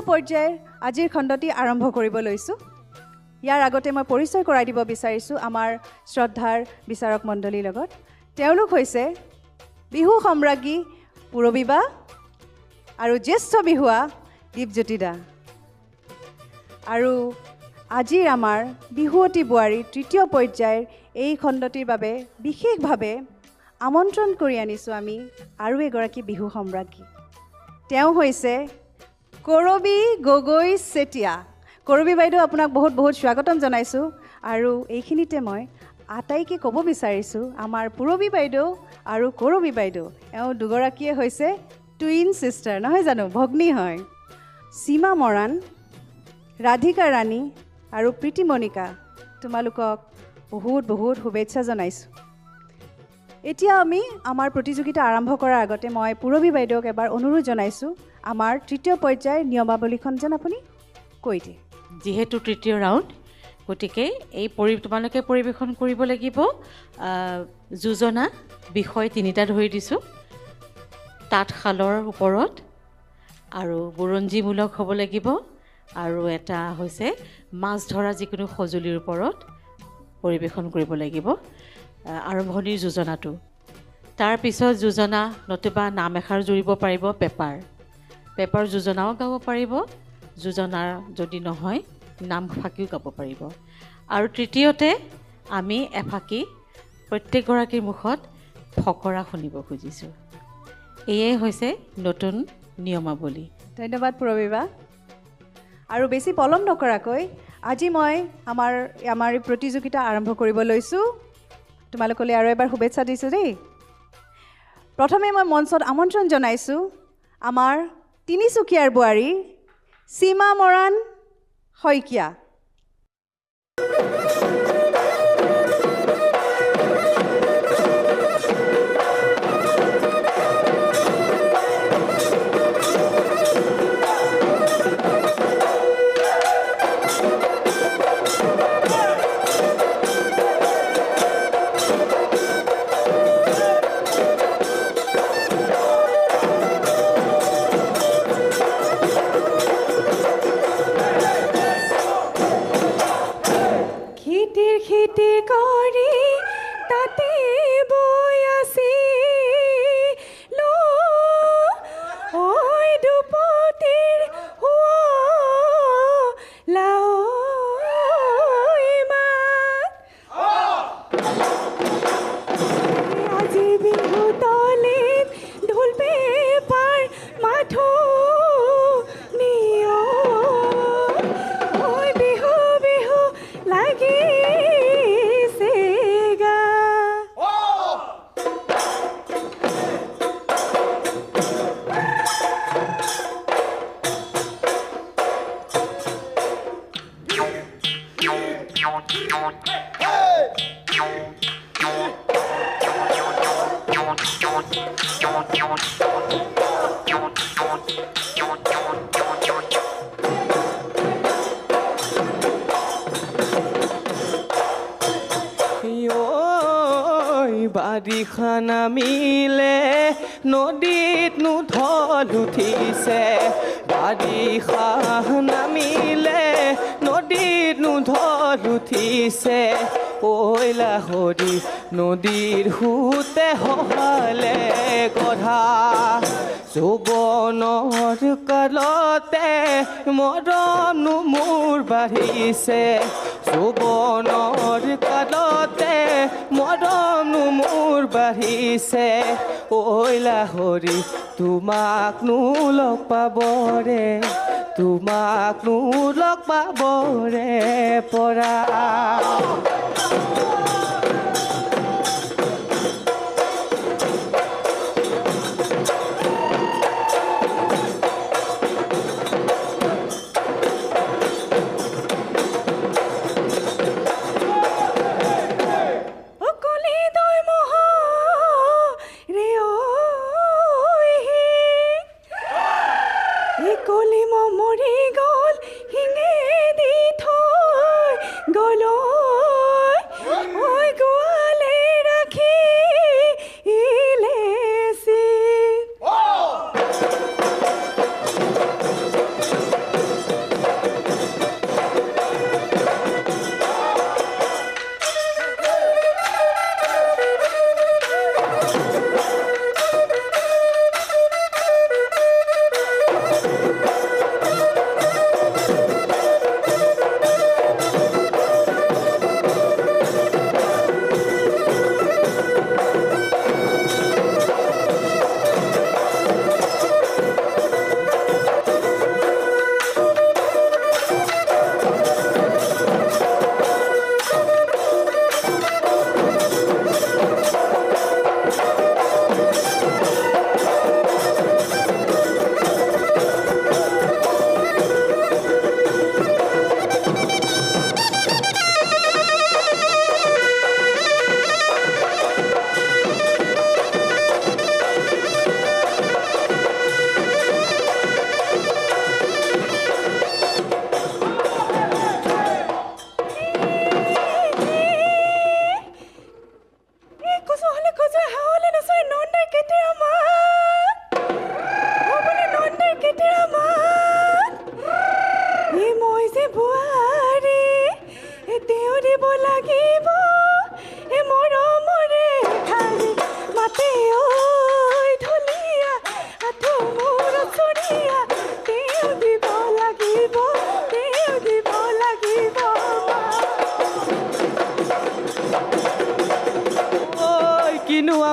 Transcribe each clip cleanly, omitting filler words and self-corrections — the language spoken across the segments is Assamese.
পৰ্যায়ৰ আজিৰ খণ্ডটি আৰম্ভ কৰিব লৈছোঁ। ইয়াৰ আগতে মই পৰিচয় কৰাই দিব বিচাৰিছোঁ আমাৰ শ্ৰদ্ধাৰ বিচাৰক মণ্ডলীৰ লগত। তেওঁলোক হৈছে বিহু সম্ৰাজ্ঞী পূৰবী বা আৰু জ্যেষ্ঠ বিহুৱা দীপজ্যোতি দা। আৰু আজিৰ আমাৰ বিহুৱতী বোৱাৰী তৃতীয় পৰ্যায়ৰ এই খণ্ডটিৰ বাবে বিশেষভাৱে আমন্ত্ৰণ কৰি আনিছোঁ আমি আৰু এগৰাকী বিহু সম্ৰাজ্ঞী। তেওঁ হৈছে কৰবী গগৈ চেতিয়া। কৰবী বাইদেউ, আপোনাক বহুত বহুত স্বাগতম জনাইছোঁ। আৰু এইখিনিতে মই আটাইকে ক'ব বিচাৰিছোঁ, আমাৰ পূৰবী বাইদেউ আৰু কৰবী বাইদেউ এওঁ দুগৰাকীয়ে হৈছে টুইন ছিষ্টাৰ, নহয় জানো? ভগ্নী হয়। সীমা মৰাণ, ৰাধিকা ৰাণী আৰু প্ৰীতি মণিকা, তোমালোকক বহুত বহুত শুভেচ্ছা জনাইছোঁ। এতিয়া আমি আমাৰ প্ৰতিযোগিতা আৰম্ভ কৰাৰ আগতে মই পূৰবী বাইদেউক এবাৰ অনুৰোধ জনাইছোঁ, আমাৰ তৃতীয় পৰ্যায়ৰ নিয়মাৱলীখন যেন আপুনি কৈ দিয়ে। যিহেতু তৃতীয় ৰাউণ্ড, গতিকে তোমালোকে পৰিৱেশন কৰিব লাগিব যোজনা বিষয় তিনিটা ধৰি দিছোঁ। তাঁতশালৰ ওপৰত আৰু বুৰঞ্জীমূলক হ'ব লাগিব, আৰু এটা হৈছে মাছ ধৰা যিকোনো সঁজুলিৰ ওপৰত পৰিৱেশন কৰিব লাগিব আৰম্ভণিৰ যোজনাটো। তাৰপিছত যোজনা নতুবা নাম এষাৰ জুৰিব পাৰিব পেপাৰ যোজনাও গাব পাৰিব, যোজনাৰ যদি নহয় নাম ফাঁকিও গাব পাৰিব। আৰু তৃতীয়তে আমি এফাঁকি প্ৰত্যেকগৰাকীৰ মুখত ফকৰা শুনিব খুজিছোঁ। এয়াই হৈছে নতুন নিয়মাৱলী। ধন্যবাদ পূৰবী বা। আৰু বেছি পলম নকৰাকৈ আজি মই আমাৰ এই প্ৰতিযোগিতা আৰম্ভ কৰিব লৈছোঁ। তোমালোকলৈ আৰু এবাৰ শুভেচ্ছা দিছোঁ দেই। প্ৰথমে মই মঞ্চত আমন্ত্ৰণ জনাইছোঁ আমাৰ তিনিচুকীয়াৰ বোৱাৰী সীমা মৰাণ শইকীয়া। খেতি কৰি তাতে বৈ আছিল ঐ দুপতিৰ লাও আজি বিহু তলিত ঢোল পেপাৰ মাথো বিহু বিহু লাগি বাৰিষা নামিলে নদীত ঢল উঠিছে, বাৰিষা নামিলে নদীত ঢল উঠিছে। ঐ লাহৰি নদীৰ সোঁতে সহালে গঢ়া, যৌৱনৰ কালতে মৰমনো মোৰ বাঢ়িছে, যৌৱনৰ কালতে মৰমনো মোৰ বাঢ়িছে। ঐ লাহৰি তোমাকনো লগ পাবৰে, তোমাকনো লগ পাবৰে পৰা।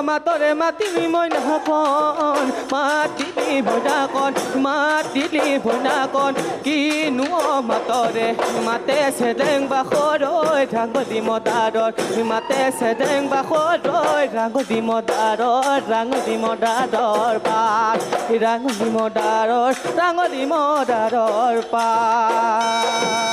মাতৰে মাতিলি মইনাকণ মাতিলি মইনাকণ মাতিলি মইনাকণ কিনো মাতৰে মাতে চেদেং বাখৰৈ ৰাঙলী মদাৰৰ মাতে চেদেং বাখৰৈ ৰাঙলী মদাৰৰ পাত ৰাঙলী মদাৰৰ পাত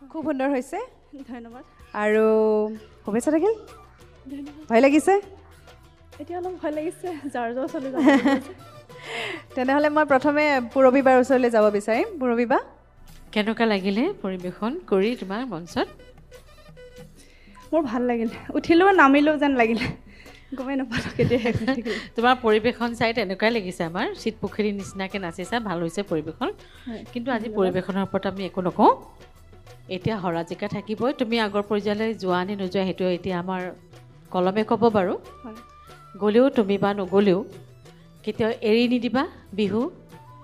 খুব সুন্দৰ হৈছে ধন্যবাদ আৰু শুভেচ্ছা থাকিল ভয় লাগিছে এতিয়া অলপ ভয় লাগিছে যাৰ চলি যাব তেনেহ'লে মই প্ৰথমে পূৰবীবাৰ ওচৰলৈ যাব বিচাৰিম পূৰবীবা কেনেকুৱা লাগিলে পৰিৱেশন কৰি তোমাৰ মঞ্চত মোৰ ভাল লাগিল উঠিলো নামিলো যেন লাগিলে গমেই নাপালোঁ কেতিয়া শেষ হৈ থাকিল তোমাৰ পৰিৱেশন চাই তেনেকুৱাই লাগিছে আমাৰ চিট পুখুৰীৰ নিচিনাকৈ নাচিছা ভাল হৈছে পৰিৱেশন কিন্তু আজি পৰিৱেশনৰ ওপৰত আমি একো নকওঁ এতিয়া হৰাজিকা থাকিবই তুমি আগৰ পৰ্যায়লৈ যোৱা নে নোযোৱা সেইটো এতিয়া আমাৰ কলমে ক'ব বাৰু গ'লেও তুমি বা নগ'লেও কেতিয়াও এৰি নিদিবা বিহু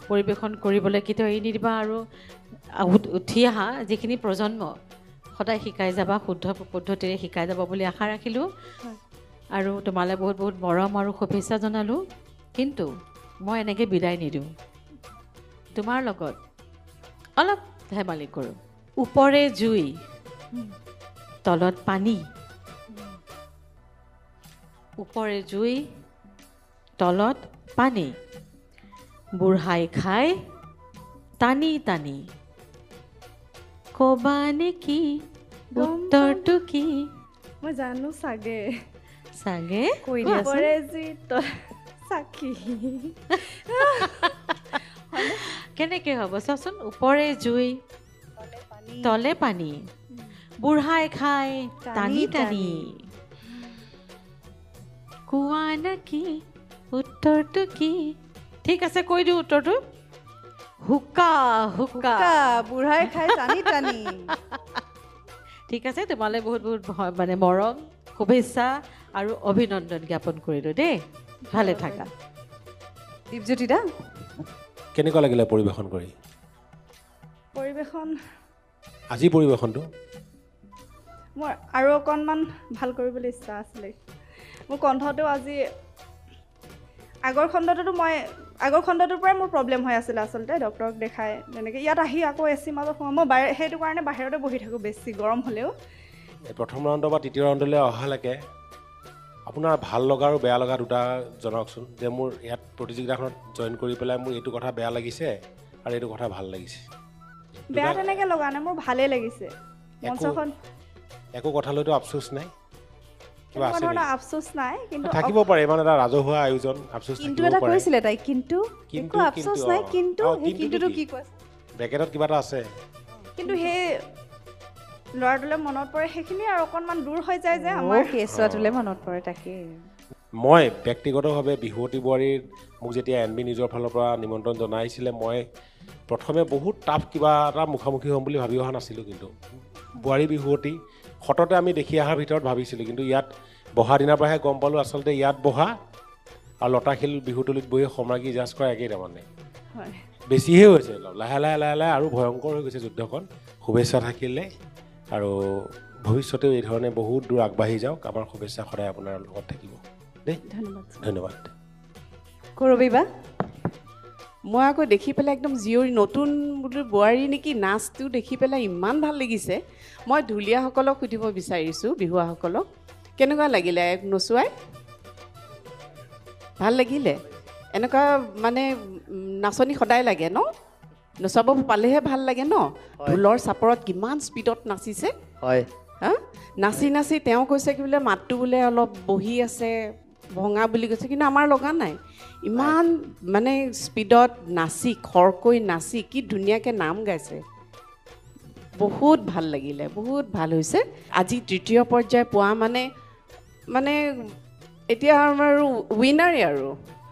পৰিৱেশন কৰিবলৈ কেতিয়াও এৰি নিদিবা আৰু উঠি অহা যিখিনি প্ৰজন্ম সদায় শিকাই যাবা শুদ্ধ পদ্ধতিৰে শিকাই যাব বুলি আশা ৰাখিলোঁ আৰু তোমালৈ বহুত বহুত মৰম আৰু শুভেচ্ছা জনালোঁ কিন্তু মই এনেকৈ বিদায় নিদিওঁ তোমাৰ লগত অলপ ধেমালি কৰোঁ ওপৰে জুই তলত পানী ওপৰে জুই তলত পানী বুঢ়াই খাই টানি টানি ক'বা নেকি উত্তৰটো কি মই জানো চাগে চাগে কৈ দিয়াচোন ওপৰে জুই চাকি কেনেকৈ হ'ব চাচোন ওপৰে জুই তলে পানী বুঢ়াই খাই টানি টানি কোৱা নেকি উত্তৰটো কি ঠিক আছে কৈ দিওঁ উত্তৰটো হুকা হুকা বুঢ়াই খাই টানি টানি ঠিক আছে তোমালৈ বহুত বহুত মানে মৰম শুভেচ্ছা আৰু অভিনন্দন জ্ঞাপন কৰিলোঁ দেই ভালে থাকা দীপজ্যোতি দা কেনেকুৱা লাগিলে পৰিৱেশন কৰি পৰিৱেশন আজি পৰিৱেশনটো মোৰ আৰু অকণমান ভাল কৰিবলৈ ইচ্ছা আছিলে মোৰ কণ্ঠটো আজি আগৰ খণ্ডটোৰ পৰাই মোৰ প্ৰব্লেম হৈ আছিলে আচলতে ডক্টৰক দেখাই তেনেকৈ ইয়াত আহি আকৌ এ চি মাজত সোমাওঁ মই সেইটো কাৰণে বাহিৰতে বহি থাকোঁ বেছি গৰম হ'লেও প্ৰথম ৰাউণ্ডৰ বা তৃতীয় ৰাউণ্ডলৈ অহালৈকে আপোনাৰ ভাল লগা আৰু বেয়া লগা দুটা জনাওকচোন যে মোৰ ইয়াত প্ৰতিযোগিতাখনত জইন কৰি পেলাই মোৰ এইটো কথা বেয়া লাগিছে আৰু এইটো কথা ভাল লাগিছে বেয়া তেনেকৈ লগা নাই মোৰ ভালেই লাগিছে মঞ্চখন একো কথালৈতো আফচোচ নাই কিবা আছে ধৰণৰ আফচোচ নাই কিন্তু থাকিব পাৰে ইমান এটা ৰাজহুৱা আয়োজন আফচোচ কিন্তু থাকিব এটা পাৰে কৈছিলে তাই কিন্তু একো আফচোচ নাই কিন্তু সেই কিন্তুটো কি কৈছে ব্ৰেকেটত কিবা এটা আছে কিন্তু সেই ল'ৰাটোলৈ মনত পৰে সেইখিনি আৰু অকণমান দূৰ হৈ যায় যে আমাৰ কেঁচুৱাটোলৈ মনত পৰে তাকে মই ব্যক্তিগতভাৱে বিহুৱতী বোৱাৰীৰ মোক যেতিয়া এন বি নিজৰ ফালৰ পৰা নিমন্ত্ৰণ জনাইছিলে মই প্ৰথমে বহুত টাফ কিবা এটা মুখামুখি হ'ম বুলি ভাবি অহা নাছিলোঁ কিন্তু বোৱাৰী বিহুৱতী সততে আমি দেখি অহাৰ ভিতৰত ভাবিছিলোঁ কিন্তু ইয়াত বহা দিনাৰ পৰাহে গম পালোঁ আচলতে ইয়াত বহা আৰু লতাশিল বিহুতলিত বহি সম্ৰাজ্ঞী জাজ কৰা একেই তাৰমানে বেছিহে হৈছে লাহে লাহে লাহে লাহে আৰু ভয়ংকৰ হৈ গৈছে যুদ্ধখন শুভেচ্ছা থাকিলে আৰু ভৱিষ্যতেও এই ধৰণে বহুত দূৰ আগবাঢ়ি যাওক আমাৰ শুভেচ্ছা সদায় আপোনাৰ লগত থাকিব দেই ধন্যবাদ কৰবিবা মই আকৌ দেখি পেলাই একদম জীয়ৰী নতুন বোলো বোৱাৰী নেকি নাচটো দেখি পেলাই ইমান ভাল লাগিছে মই ঢুলীয়াসকলক সুধিব বিচাৰিছোঁ বিহুৱাসকলক কেনেকুৱা লাগিলে নচুৱাই ভাল লাগিলে এনেকুৱা মানে নাচনি সদায় লাগে ন নচাব পালেহে ভাল লাগে ন ঢোলৰ চাপৰত কিমান স্পীডত নাচিছে হয় হা নাচি নাচি তেওঁ কৈছে কি বোলে মাতটো বোলে অলপ বহি আছে ভঙা বুলি কৈছে কিন্তু আমাৰ লগা নাই ইমান মানে স্পীডত নাচি খৰকৈ নাচি কি ধুনীয়াকৈ নাম গাইছে বহুত ভাল লাগিলে বহুত ভাল হৈছে আজি তৃতীয় পৰ্যায় পোৱা মানে এতিয়া আমাৰ উইনাৰে আৰু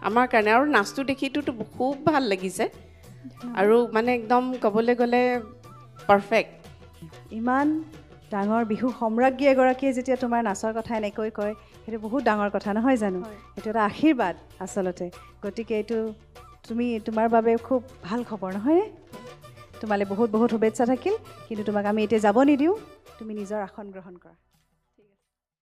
আমাৰ কাৰণে আৰু নাচটো দেখিটোতো খুব ভাল লাগিছে আৰু মানে একদম ক'বলৈ গ'লে পাৰফেক্ট ইমান ডাঙৰ বিহু সম্ৰাজ্ঞী এগৰাকীয়ে যেতিয়া তোমাৰ নাচৰ কথা এনেকৈ কয় সেইটো বহুত ডাঙৰ কথা নহয় জানো এইটো এটা আশীৰ্বাদ আচলতে গতিকে এইটো তোমাৰ বাবে খুব ভাল খবৰ নহয়নে তোমালৈ বহুত বহুত শুভেচ্ছা থাকিল কিন্তু তোমাক আমি এতিয়া যাব নিদিওঁ তুমি নিজৰ আসন গ্ৰহণ কৰা